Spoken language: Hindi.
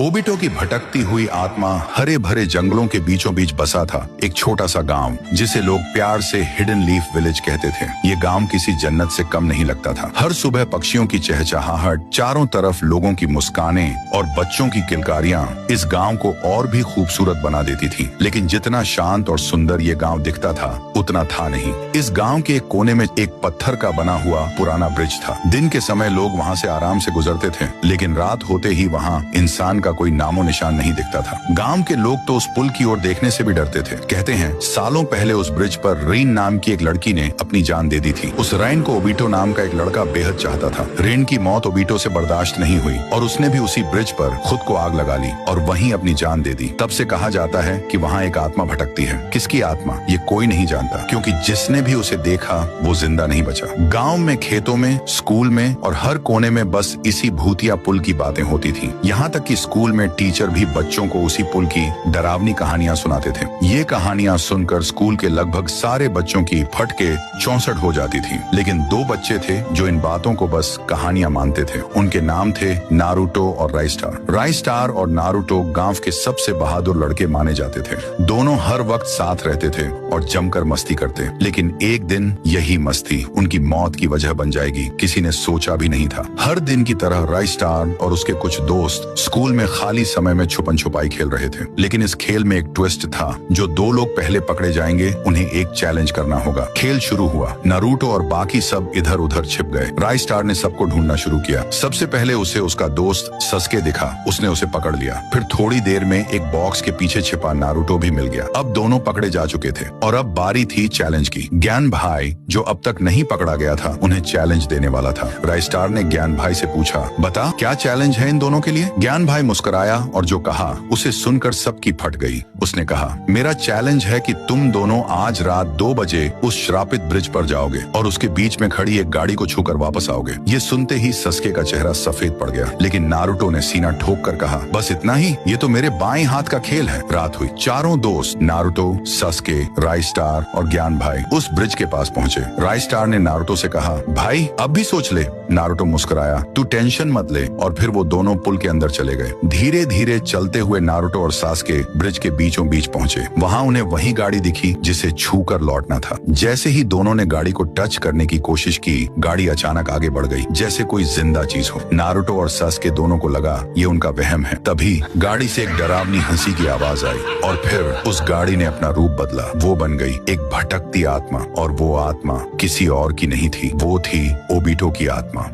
ओबिटो की भटकती हुई आत्मा हरे भरे जंगलों के बीचों बीच बसा था एक छोटा सा गांव, जिसे लोग प्यार से हिडन लीफ विलेज कहते थे। ये गांव किसी जन्नत से कम नहीं लगता था। हर सुबह पक्षियों की चहचहाहट, चारों तरफ लोगों की मुस्कानें और बच्चों की किलकारियां इस गांव को और भी खूबसूरत बना देती थी। लेकिन जितना शांत और सुंदर ये गांव दिखता था, उतना था नहीं। इस गांव के एक कोने में एक पत्थर का बना हुआ पुराना ब्रिज था। दिन के समय लोग वहाँ से आराम से गुजरते थे, लेकिन रात होते ही वहाँ इंसान का कोई नामो निशान नहीं दिखता था। गांव के लोग तो उस पुल की ओर देखने से भी डरते थे। कहते हैं सालों पहले उस ब्रिज पर रेन नाम की एक लड़की ने अपनी जान दे दी थी। उस रेन को ओबिटो नाम का एक लड़का बेहद चाहता था। रेन की मौत ओबिटो से बर्दाश्त नहीं हुई और उसने भी उसी ब्रिज पर खुद को आग लगा ली और वहीं अपनी जान दे दी। तब से कहा जाता है कि वहाँ एक आत्मा भटकती है। किसकी आत्मा, ये कोई नहीं जानता, क्योंकि जिसने भी उसे देखा वो जिंदा नहीं बचा। गाँव में, खेतों में, स्कूल में और हर कोने में बस इसी भूतिया पुल की बातें होती थी। यहाँ तक कि स्कूल में टीचर भी बच्चों को उसी पुल की डरावनी कहानियां सुनाते थे। ये कहानियां सुनकर स्कूल के लगभग सारे बच्चों की फट के 64 हो जाती थी। लेकिन 2 बच्चे थे जो इन बातों को बस कहानियां मानते थे। उनके नाम थे नारुतो और राइस्टार। राइस्टार और नारुतो गांव के सबसे बहादुर लड़के माने जाते थे। दोनों हर वक्त साथ रहते थे और जमकर मस्ती करते। लेकिन एक दिन यही मस्ती उनकी मौत की वजह बन जाएगी, किसी ने सोचा भी नहीं था। हर दिन की तरह राइस्टार और उसके कुछ दोस्त स्कूल में खाली समय में छुपन छुपाई खेल रहे थे। लेकिन इस खेल में एक ट्विस्ट था। जो 2 लोग पहले पकड़े जाएंगे, उन्हें एक चैलेंज करना होगा। खेल शुरू हुआ। नारुतो और बाकी सब इधर उधर छिप गए। राइस्टार ने सबको ढूंढना शुरू किया। सबसे पहले उसे उसका दोस्त सस्के दिखा। उसने उसे पकड़ लिया। फिर थोड़ी देर में एक बॉक्स के पीछे छिपा नारुतो भी मिल गया। अब दोनों पकड़े जा चुके थे और अब बारी थी चैलेंज की। ज्ञान भाई, जो अब तक नहीं पकड़ा गया था, उन्हें चैलेंज देने वाला था। राइस्टार ने ज्ञान भाई से पूछा, बता क्या चैलेंज है इन दोनों के लिए। ज्ञान भाई मुस्कुराया और जो कहा उसे सुनकर सबकी फट गई। उसने कहा, मेरा चैलेंज है कि तुम दोनों आज रात 2 बजे उस श्रापित ब्रिज पर जाओगे और उसके बीच में खड़ी एक गाड़ी को छूकर वापस आओगे। ये सुनते ही सस्के का चेहरा सफेद पड़ गया। लेकिन नारुतो ने सीना ठोक कर कहा, बस इतना ही, ये तो मेरे बाएं हाथ का खेल है। रात हुई। चारों दोस्त नारुतो, सस्के, राइस्टार और ज्ञान भाई उस ब्रिज के पास पहुंचे। राइस्टार ने नारुतो से कहा, भाई अब भी सोच ले। नारुतो मुस्कुराया, तू टेंशन मत ले। और फिर वो दोनों पुल के अंदर चले गए। धीरे धीरे चलते हुए नारुतो और सास्के ब्रिज के बीचों बीच पहुंचे। वहां उन्हें वही गाड़ी दिखी जिसे छूकर लौटना था। जैसे ही दोनों ने गाड़ी को टच करने की कोशिश की, गाड़ी अचानक आगे बढ़ गई, जैसे कोई जिंदा चीज हो। नारुतो और सास्के दोनों को लगा ये उनका वहम है। तभी गाड़ी से एक डरावनी हंसी की आवाज आई और फिर उस गाड़ी ने अपना रूप बदला। वो बन गई एक भटकती आत्मा और वो आत्मा किसी और की नहीं थी, वो थी ओबिटो की आत्मा।